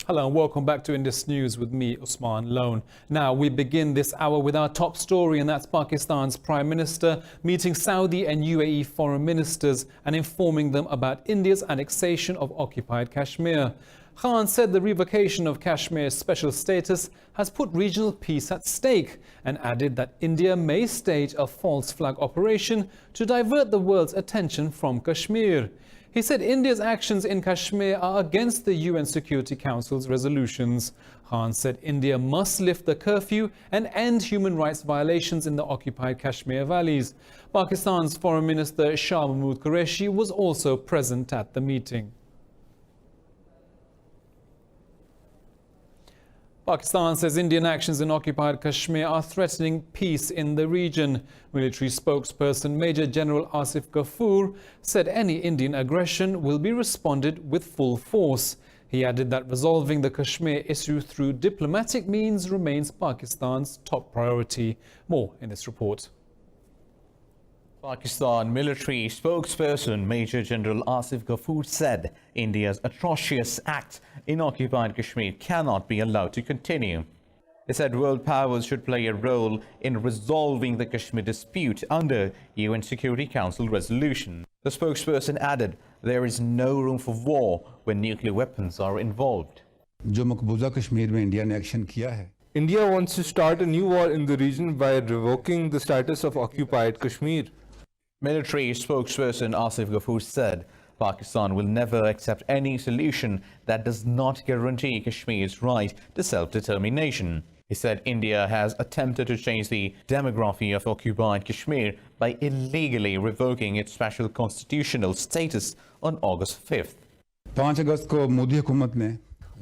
Hello and welcome back to Indus News with me, Usman Lone. Now we begin this hour with our top story, and that's Pakistan's Prime Minister meeting Saudi and UAE foreign ministers and informing them about India's annexation of occupied Kashmir. Khan said the revocation of Kashmir's special status has put regional peace at stake and added that India may stage a false flag operation to divert the world's attention from Kashmir. He said India's actions in Kashmir are against the UN Security Council's resolutions. Khan said India must lift the curfew and end human rights violations in the occupied Kashmir valleys. Pakistan's Foreign Minister Shah Mahmood Qureshi was also present at the meeting. Pakistan says Indian actions in occupied Kashmir are threatening peace in the region. Military spokesperson Major General Asif Ghafoor said any Indian aggression will be responded with full force. He added that resolving the Kashmir issue through diplomatic means remains Pakistan's top priority. More in this report. Pakistan military spokesperson Major General Asif Ghafoor said India's atrocious act in occupied Kashmir cannot be allowed to continue. He said world powers should play a role in resolving the Kashmir dispute under UN Security Council resolution. The spokesperson added there is no room for war when nuclear weapons are involved. India wants to start a new war in the region by revoking the status of occupied Kashmir. Military spokesperson Asif Ghafoor said Pakistan will never accept any solution that does not guarantee Kashmir's right to self-determination. He said India has attempted to change the demography of occupied Kashmir by illegally revoking its special constitutional status on August 5th.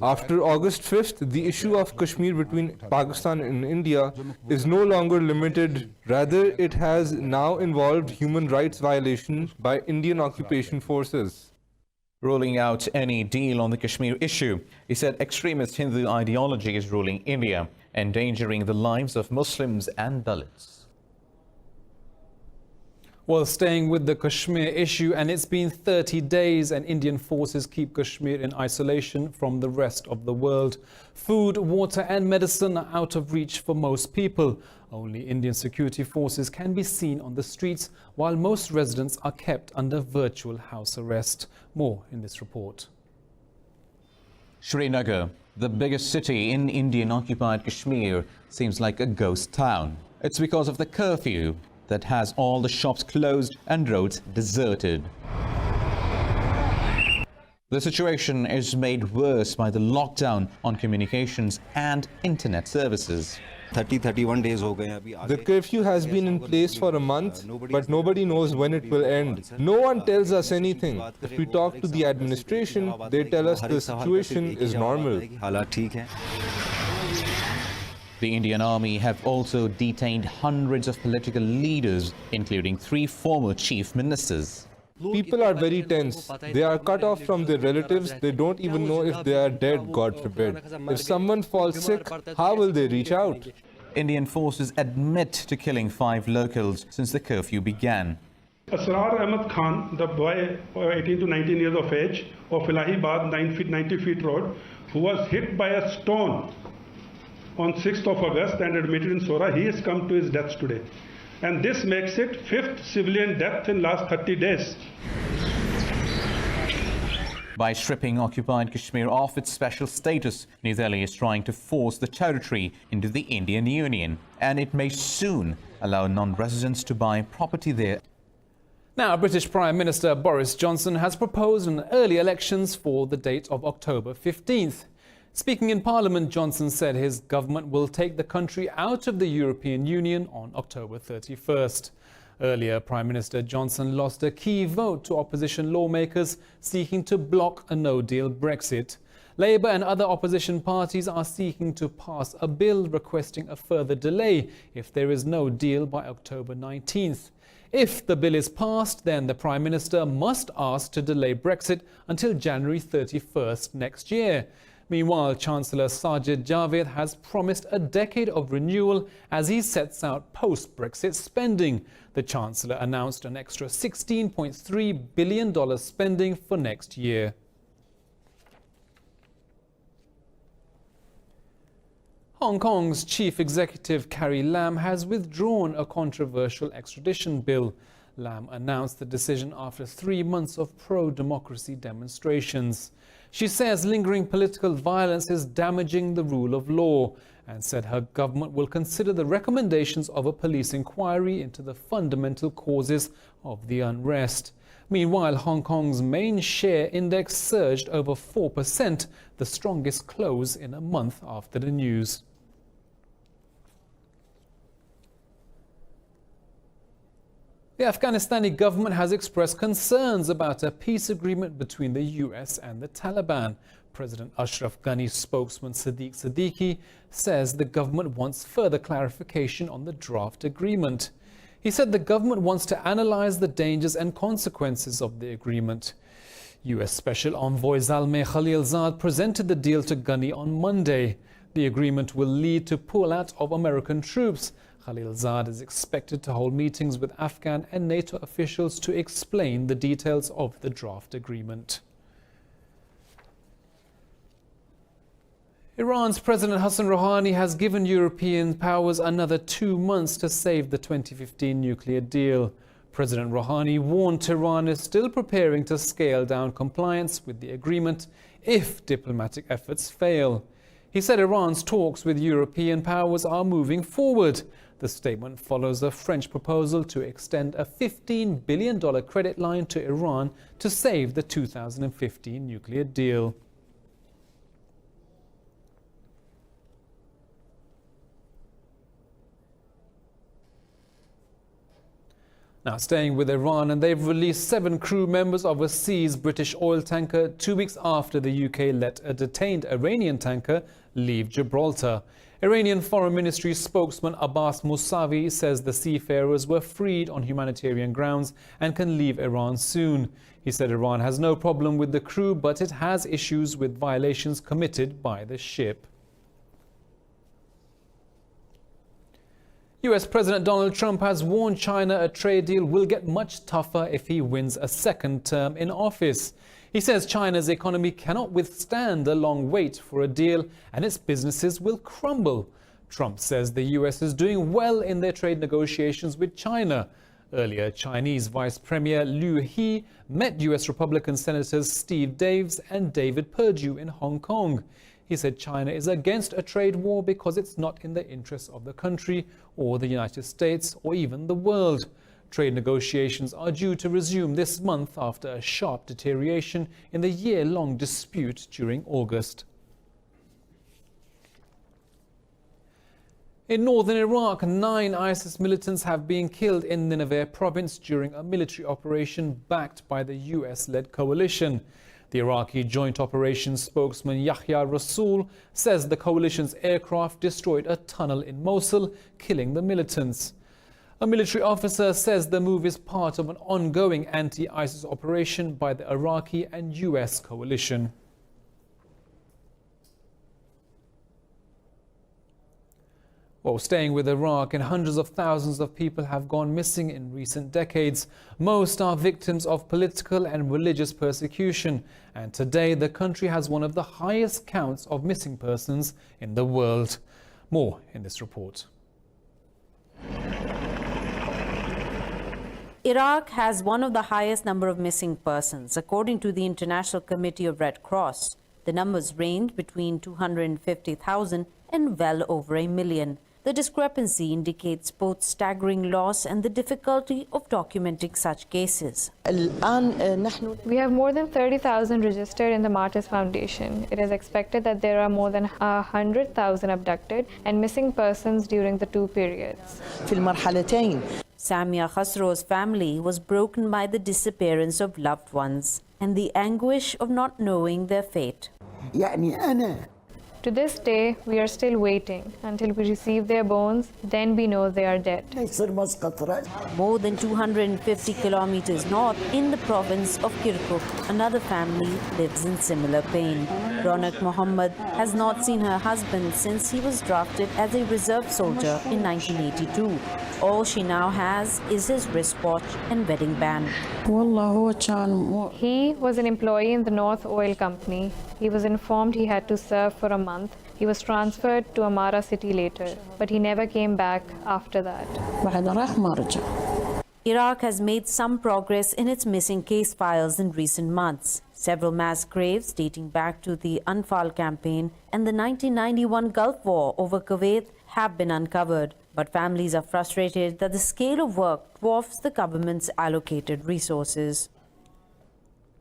After August 5th, the issue of Kashmir between Pakistan and India is no longer limited. Rather, it has now involved human rights violations by Indian occupation forces. Ruling out any deal on the Kashmir issue, he said extremist Hindu ideology is ruling India, endangering the lives of Muslims and Dalits. Well, staying with the Kashmir issue, and it's been 30 days and Indian forces keep Kashmir in isolation from the rest of the world. Food, water and medicine are out of reach for most people. Only Indian security forces can be seen on the streets, while most residents are kept under virtual house arrest. More in this report. Srinagar, the biggest city in Indian-occupied Kashmir, seems like a ghost town. It's because of the curfew that has all the shops closed and roads deserted. The situation is made worse by the lockdown on communications and internet services. 31 days The curfew has been in place for a month, but nobody knows when it will end. No one tells us anything. If we talk to the administration, they tell us the situation is normal. The Indian Army have also detained hundreds of political leaders, including 3 former chief ministers. People are very tense. They are cut off from their relatives. They don't even know if they are dead, God forbid. If someone falls sick, how will they reach out? Indian forces admit to killing 5 locals since the curfew began. Asrar Ahmed Khan, the boy 18 to 19 years of age, of Illahibad 90 feet road, who was hit by a stone on 6th of August and admitted in Sora, he has come to his death today. And this makes it 5th civilian death in last 30 days. By stripping occupied Kashmir off its special status, New Delhi is trying to force the territory into the Indian Union, and it may soon allow non-residents to buy property there. Now, British Prime Minister Boris Johnson has proposed an early elections for the date of October 15th. Speaking in Parliament, Johnson said his government will take the country out of the European Union on October 31st. Earlier, Prime Minister Johnson lost a key vote to opposition lawmakers seeking to block a no-deal Brexit. Labour and other opposition parties are seeking to pass a bill requesting a further delay if there is no deal by October 19th. If the bill is passed, then the Prime Minister must ask to delay Brexit until January 31st next year. Meanwhile, Chancellor Sajid Javid has promised a decade of renewal as he sets out post-Brexit spending. The Chancellor announced an extra $16.3 billion spending for next year. Hong Kong's chief executive Carrie Lam has withdrawn a controversial extradition bill. Lam announced the decision after 3 months of pro-democracy demonstrations. She says lingering political violence is damaging the rule of law and said her government will consider the recommendations of a police inquiry into the fundamental causes of the unrest. Meanwhile, Hong Kong's main share index surged over 4%, the strongest close in a month after the news. The Afghanistani government has expressed concerns about a peace agreement between the US and the Taliban. President Ashraf Ghani's spokesman Sadiq Siddiqui says the government wants further clarification on the draft agreement. He said the government wants to analyze the dangers and consequences of the agreement. US Special Envoy Zalmay Khalilzad presented the deal to Ghani on Monday. The agreement will lead to pullout of American troops. Khalilzad is expected to hold meetings with Afghan and NATO officials to explain the details of the draft agreement. Iran's President Hassan Rouhani has given European powers another 2 months to save the 2015 nuclear deal. President Rouhani warned Tehran is still preparing to scale down compliance with the agreement if diplomatic efforts fail. He said Iran's talks with European powers are moving forward. The statement follows a French proposal to extend a $15 billion credit line to Iran to save the 2015 nuclear deal. Now, staying with Iran, and they've released 7 crew members of a seized British oil tanker 2 weeks after the UK let a detained Iranian tanker leave Gibraltar. Iranian Foreign Ministry spokesman Abbas Mousavi says the seafarers were freed on humanitarian grounds and can leave Iran soon. He said Iran has no problem with the crew, but it has issues with violations committed by the ship. US President Donald Trump has warned China a trade deal will get much tougher if he wins a second term in office. He says China's economy cannot withstand the long wait for a deal and its businesses will crumble. Trump says the US is doing well in their trade negotiations with China. Earlier, Chinese Vice Premier Liu He met US Republican Senators Steve Davis and David Perdue in Hong Kong. He said China is against a trade war because it's not in the interests of the country or the United States or even the world. Trade negotiations are due to resume this month after a sharp deterioration in the year-long dispute during August. In northern Iraq, 9 ISIS militants have been killed in Nineveh province during a military operation backed by the US-led coalition. The Iraqi Joint Operations spokesman Yahya Rasool says the coalition's aircraft destroyed a tunnel in Mosul, killing the militants. A military officer says the move is part of an ongoing anti-ISIS operation by the Iraqi and US coalition. Well, staying with Iraq, and hundreds of thousands of people have gone missing in recent decades. Most are victims of political and religious persecution. And today, the country has one of the highest counts of missing persons in the world. More in this report. Iraq has one of the highest number of missing persons, according to the International Committee of Red Cross. The numbers range between 250,000 and well over 1 million. The discrepancy indicates both staggering loss and the difficulty of documenting such cases. We have more than 30,000 registered in the Martyrs Foundation. It is expected that there are more than 100,000 abducted and missing persons during the 2 periods. Samia Khasro's family was broken by the disappearance of loved ones and the anguish of not knowing their fate. To this day, we are still waiting until we receive their bones, then we know they are dead. More than 250 kilometers north in the province of Kirkuk, another family lives in similar pain. Ronak Mohammed has not seen her husband since he was drafted as a reserve soldier in 1982. All she now has is his wristwatch and wedding band. He was an employee in the North Oil Company. He was informed he had to serve for a month. He was transferred to Amara city later, but he never came back after that. Iraq has made some progress in its missing case files in recent months. Several mass graves dating back to the Anfal campaign and the 1991 Gulf War over Kuwait have been uncovered. But families are frustrated that the scale of work dwarfs the government's allocated resources.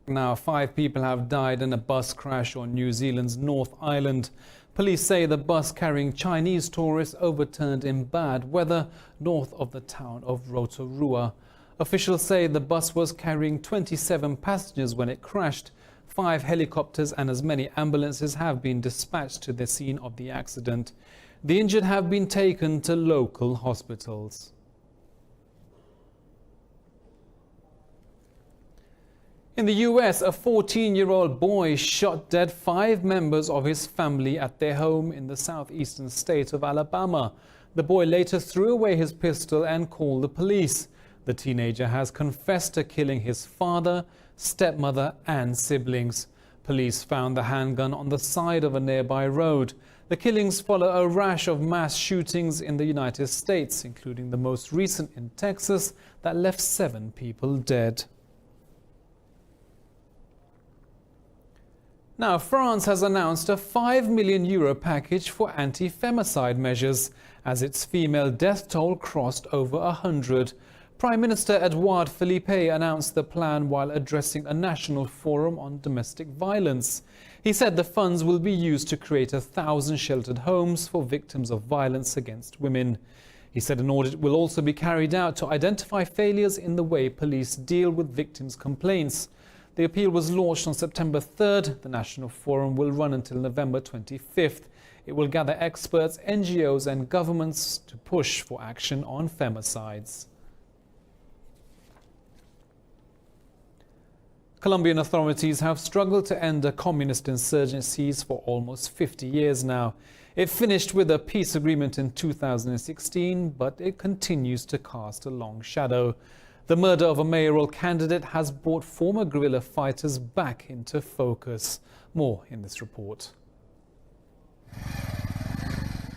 Now, 5 people have died in a bus crash on New Zealand's North Island. Police say the bus carrying Chinese tourists overturned in bad weather north of the town of Rotorua. Officials say the bus was carrying 27 passengers when it crashed. 5 helicopters and as many ambulances have been dispatched to the scene of the accident. The injured have been taken to local hospitals. In the US, a 14-year-old boy shot dead 5 members of his family at their home in the southeastern state of Alabama. The boy later threw away his pistol and called the police. The teenager has confessed to killing his father, stepmother and siblings. Police found the handgun on the side of a nearby road. The killings follow a rash of mass shootings in the United States, including the most recent in Texas that left 7 people dead. Now, France has announced a €5 million package for anti-femicide measures as its female death toll crossed over 100. Prime Minister Edouard Philippe announced the plan while addressing a national forum on domestic violence. He said the funds will be used to create 1,000 sheltered homes for victims of violence against women. He said an audit will also be carried out to identify failures in the way police deal with victims' complaints. The appeal was launched on September 3rd. The National Forum will run until November 25th. It will gather experts, NGOs and governments to push for action on femicides. Colombian authorities have struggled to end the communist insurgencies for almost 50 years now. It finished with a peace agreement in 2016, but it continues to cast a long shadow. The murder of a mayoral candidate has brought former guerrilla fighters back into focus. More in this report.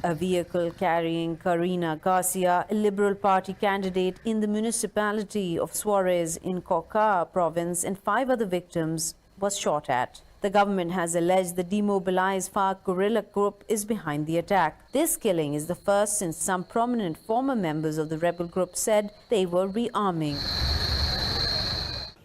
A vehicle carrying Karina Garcia, a Liberal Party candidate in the municipality of Suarez in Cauca province, and 5 other victims, was shot at. The government has alleged the demobilized FARC guerrilla group is behind the attack. This killing is the first since some prominent former members of the rebel group said they were rearming.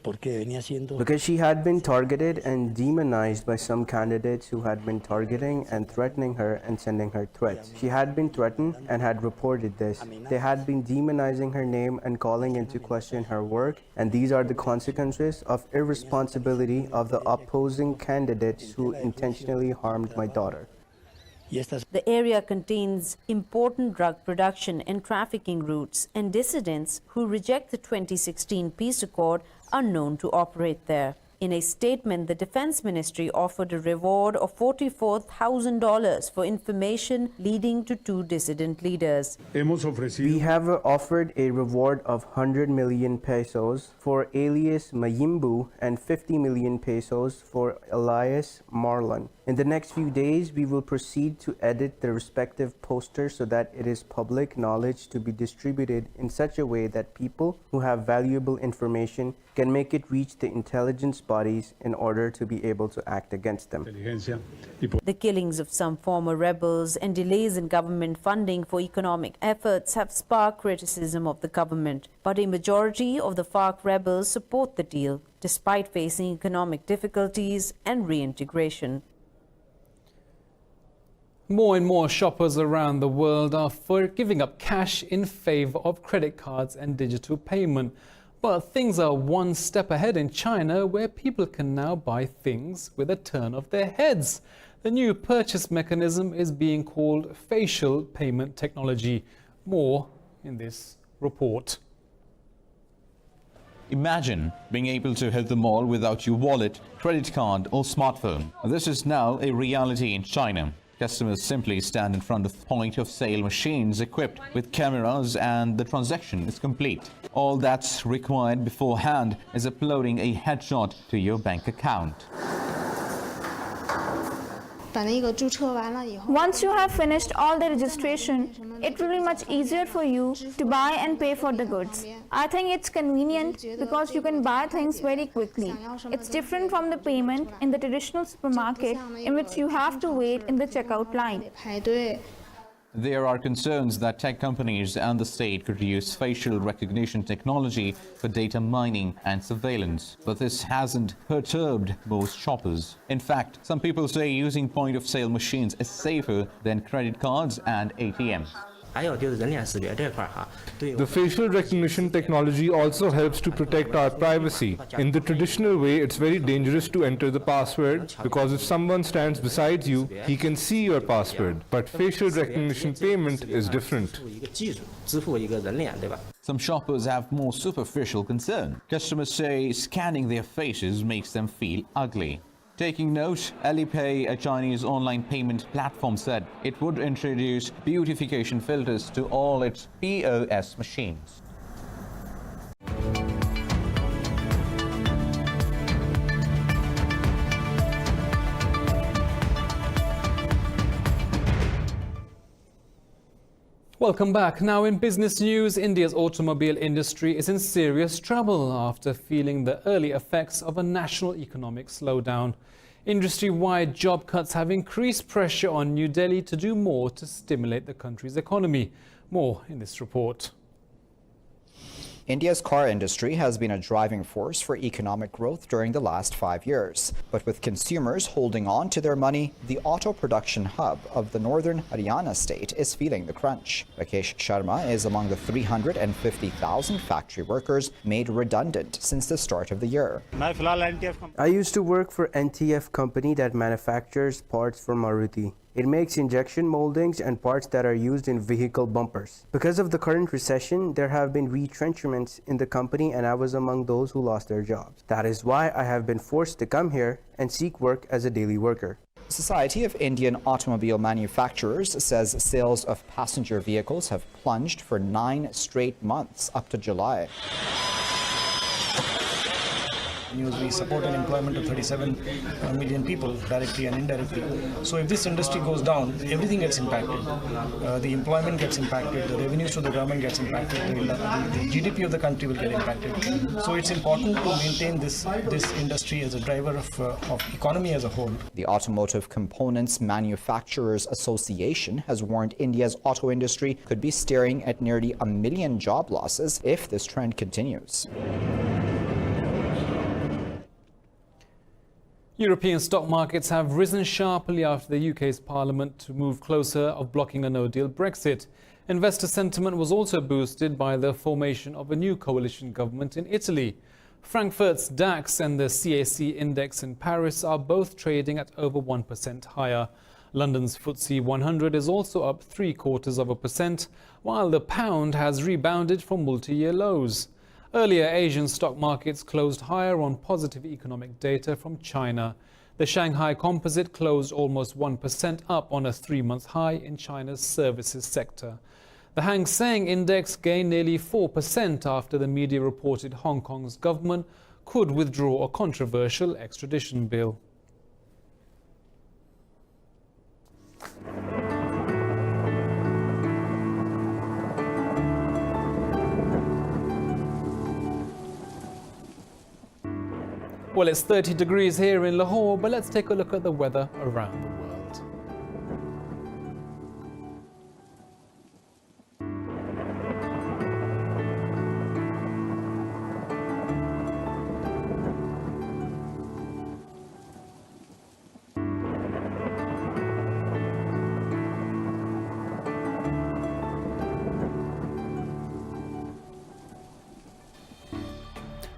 Because she had been targeted and demonized by some candidates who had been targeting and threatening her and sending her threats. She had been threatened and had reported this. They had been demonizing her name and calling into question her work, and these are the consequences of irresponsibility of the opposing candidates who intentionally harmed my daughter. The area contains important drug production and trafficking routes, and dissidents who reject the 2016 peace accord are known to operate there. In a statement, the Defense Ministry offered a reward of $44,000 for information leading to 2 dissident leaders. We have offered a reward of 100 million pesos for alias Mayimbu and 50 million pesos for alias Marlon. In the next few days, we will proceed to edit the respective posters so that it is public knowledge to be distributed in such a way that people who have valuable information can make it reach the intelligence bodies in order to be able to act against them. The killings of some former rebels and delays in government funding for economic efforts have sparked criticism of the government. But a majority of the FARC rebels support the deal, despite facing economic difficulties and reintegration. More and more shoppers around the world are giving up cash in favor of credit cards and digital payment. But things are one step ahead in China, where people can now buy things with a turn of their heads. The new purchase mechanism is being called facial payment technology. More in this report. Imagine being able to hit the mall without your wallet, credit card or smartphone. This is now a reality in China. Customers simply stand in front of point-of-sale machines equipped with cameras and the transaction is complete. All that's required beforehand is uploading a headshot to your bank account. Once you have finished all the registration, it will be much easier for you to buy and pay for the goods. I think it's convenient because you can buy things very quickly. It's different from the payment in the traditional supermarket in which you have to wait in the checkout line. There are concerns that tech companies and the state could use facial recognition technology for data mining and surveillance, but this hasn't perturbed most shoppers. In fact, some people say using point-of-sale machines is safer than credit cards and ATMs. The facial recognition technology also helps to protect our privacy. In the traditional way, it's very dangerous to enter the password because if someone stands beside you, he can see your password. But facial recognition payment is different. Some shoppers have more superficial concern. Customers say scanning their faces makes them feel ugly. Taking note, Alipay, a Chinese online payment platform, said it would introduce beautification filters to all its POS machines. Welcome back. Now in business news, India's automobile industry is in serious trouble after feeling the early effects of a national economic slowdown. Industry-wide job cuts have increased pressure on New Delhi to do more to stimulate the country's economy. More in this report. India's car industry has been a driving force for economic growth during the last 5 years. But with consumers holding on to their money, the auto production hub of the northern Haryana state is feeling the crunch. Rakesh Sharma is among the 350,000 factory workers made redundant since the start of the year. I used to work for NTF company that manufactures parts for Maruti. It makes injection moldings and parts that are used in vehicle bumpers. Because of the current recession, there have been retrenchments in the company and I was among those who lost their jobs. That is why I have been forced to come here and seek work as a daily worker. Society of Indian Automobile Manufacturers says sales of passenger vehicles have plunged for 9 straight months up to July. We support an employment of 37 million people, directly and indirectly. So if this industry goes down, everything gets impacted. The employment gets impacted, the revenues to the government gets impacted, the GDP of the country will get impacted. So it's important to maintain this industry as a driver of economy as a whole. The Automotive Components Manufacturers Association has warned India's auto industry could be staring at nearly 1 million job losses if this trend continues. European stock markets have risen sharply after the UK's parliament to move closer of blocking a no-deal Brexit. Investor sentiment was also boosted by the formation of a new coalition government in Italy. Frankfurt's DAX and the CAC index in Paris are both trading at over 1% higher. London's FTSE 100 is also up 0.75%, while the pound has rebounded from multi-year lows. Earlier, Asian stock markets closed higher on positive economic data from China. The Shanghai Composite closed almost 1% up on a 3-month high in China's services sector. The Hang Seng Index gained nearly 4% after the media reported Hong Kong's government could withdraw a controversial extradition bill. Well, it's 30 degrees here in Lahore, but let's take a look at the weather around the world.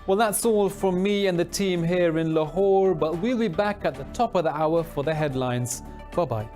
Well, that's all from me and the team here in Lahore, but we'll be back at the top of the hour for the headlines. Bye-bye.